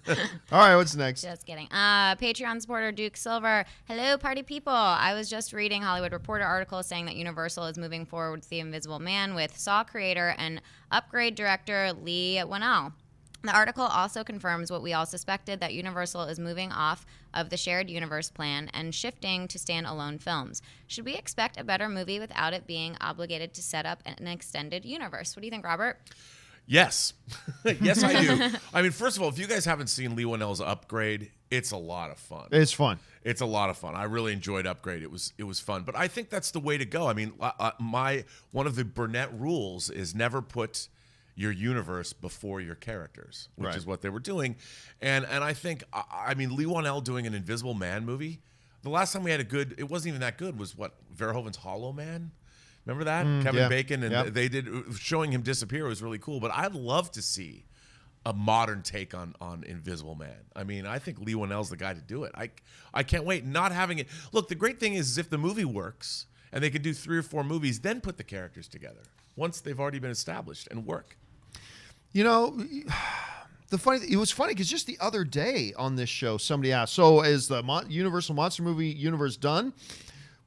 All right, what's next? Just kidding. Patreon supporter Duke Silver. Hello, party people. I was just reading Hollywood Reporter article saying that Universal is moving forward with The Invisible Man with Saw creator and Upgrade director Lee Whannell. The article also confirms what we all suspected, that Universal is moving off of the shared universe plan and shifting to stand-alone films. Should we expect a better movie without it being obligated to set up an extended universe? What do you think, Robert? Yes. Yes, I do. I mean, first of all, if you guys haven't seen Lee Whannell's Upgrade, it's a lot of fun. It's fun. It's a lot of fun. I really enjoyed Upgrade. It was fun. But I think that's the way to go. I mean, one of the Burnett rules is never put your universe before your characters, which is what they were doing. And I think, I mean, Lee Whannell doing an Invisible Man movie, the last time we had it wasn't even that good, was what, Verhoeven's Hollow Man? Remember that? Kevin Bacon, and they did, showing him disappear was really cool. But I'd love to see a modern take on Invisible Man. I mean, I think Lee Whannell's the guy to do it. I can't wait. Not having it. Look, the great thing is if the movie works and they can do 3 or 4 movies, then put the characters together once they've already been established and work. You know, it was funny because just the other day on this show, somebody asked, so is the Universal Monster Movie universe done?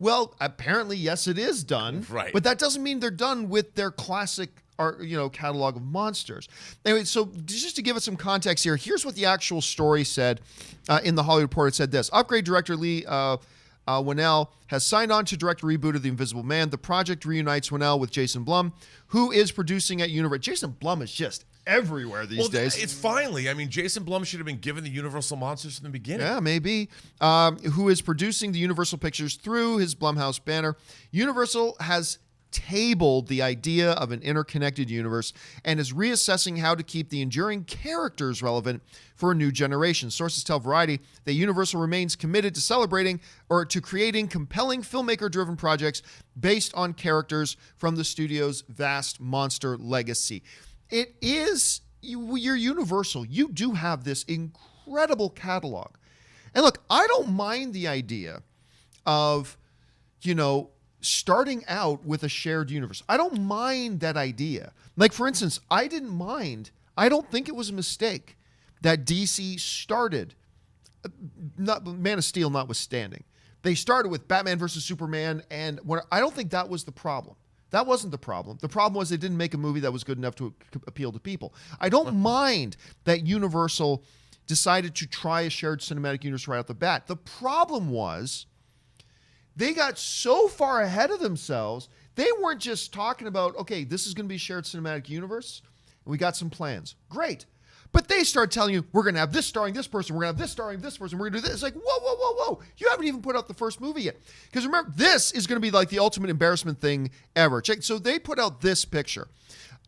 Well, apparently, yes, it is done. Right. But that doesn't mean they're done with their classic catalog of monsters. Anyway, so just to give us some context here, here's what the actual story said in the Hollywood Reporter. It said this: Upgrade director Lee Whannell has signed on to direct a reboot of The Invisible Man. The project reunites Whannell with Jason Blum, who is producing at Universal. Jason Blum is just everywhere these days. It's finally. I mean, Jason Blum should have been given the Universal monsters from the beginning. Yeah, maybe. Who is producing the Universal Pictures through his Blumhouse banner. Universal has tabled the idea of an interconnected universe and is reassessing how to keep the enduring characters relevant for a new generation. Sources tell Variety that Universal remains committed to celebrating or to creating compelling filmmaker-driven projects based on characters from the studio's vast monster legacy. It is, you're Universal. You do have this incredible catalog. And look, I don't mind the idea of, starting out with a shared universe. I don't mind that idea. Like, for instance, I don't think it was a mistake that DC started, Man of Steel notwithstanding. They started with Batman versus Superman, and I don't think that was the problem. That wasn't the problem. The problem was they didn't make a movie that was good enough to appeal to people. I don't mind that Universal decided to try a shared cinematic universe right off the bat. The problem was they got so far ahead of themselves, they weren't just talking about, okay, this is going to be a shared cinematic universe, and we got some plans. Great. But they start telling you, we're going to have this starring this person, we're going to have this starring this person, we're going to do this. It's like, whoa. You haven't even put out the first movie yet. Because remember, this is going to be like the ultimate embarrassment thing ever. So they put out this picture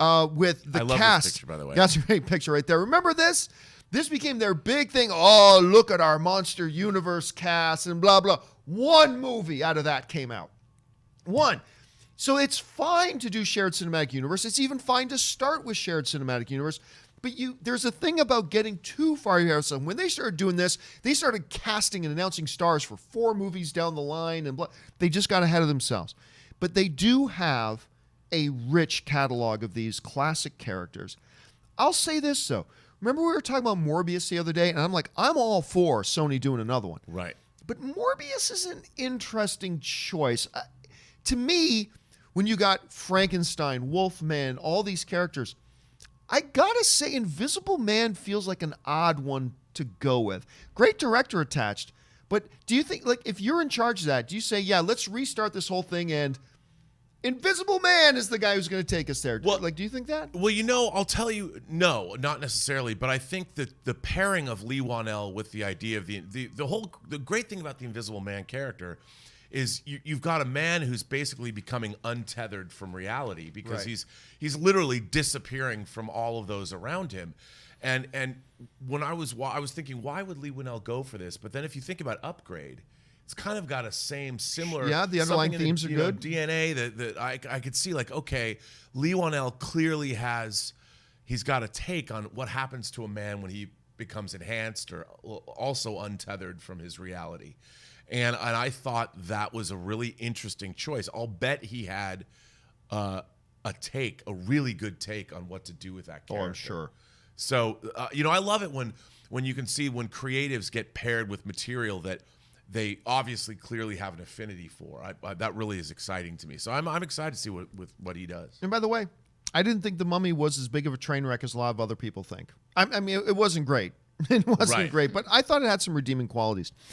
with the cast. I love this picture, by the way. That's a great picture right there. Remember this? This became their big thing. Oh, look at our Monster Universe cast and blah, blah. One movie out of that came out. One. So it's fine to do shared cinematic universe. It's even fine to start with shared cinematic universe. But there's a thing about getting too far ahead. So when they started doing this, they started casting and announcing stars for 4 movies down the line. And they just got ahead of themselves. But they do have a rich catalog of these classic characters. I'll say this, though. Remember we were talking about Morbius the other day? And I'm like, I'm all for Sony doing another one. Right. But Morbius is an interesting choice. To me, when you got Frankenstein, Wolfman, all these characters, I gotta say Invisible Man feels like an odd one to go with. Great director attached. But do you think, like, if you're in charge of that, do you say, yeah, let's restart this whole thing and Invisible Man is the guy who's going to take us there? Well, do you think that? Well, I'll tell you, no, not necessarily. But I think that the pairing of Lee Whannell with the idea of the great thing about the Invisible Man character is you've got a man who's basically becoming untethered from reality because he's literally disappearing from all of those around him. And when I was thinking, why would Lee Whannell go for this? But then if you think about Upgrade, it's kind of got a similar. Yeah, the underlying themes are good. DNA that I could see, like, okay, Lee Whannell clearly he's got a take on what happens to a man when he becomes enhanced or also untethered from his reality. And I thought that was a really interesting choice. I'll bet he had a really good take on what to do with that character. Oh, I'm sure. So, I love it when when you can see when creatives get paired with material that they obviously clearly have an affinity for. That really is exciting to me. So I'm excited to see what he does. And by the way, I didn't think The Mummy was as big of a train wreck as a lot of other people think. I mean, it wasn't great. It wasn't Right. great, but I thought it had some redeeming qualities.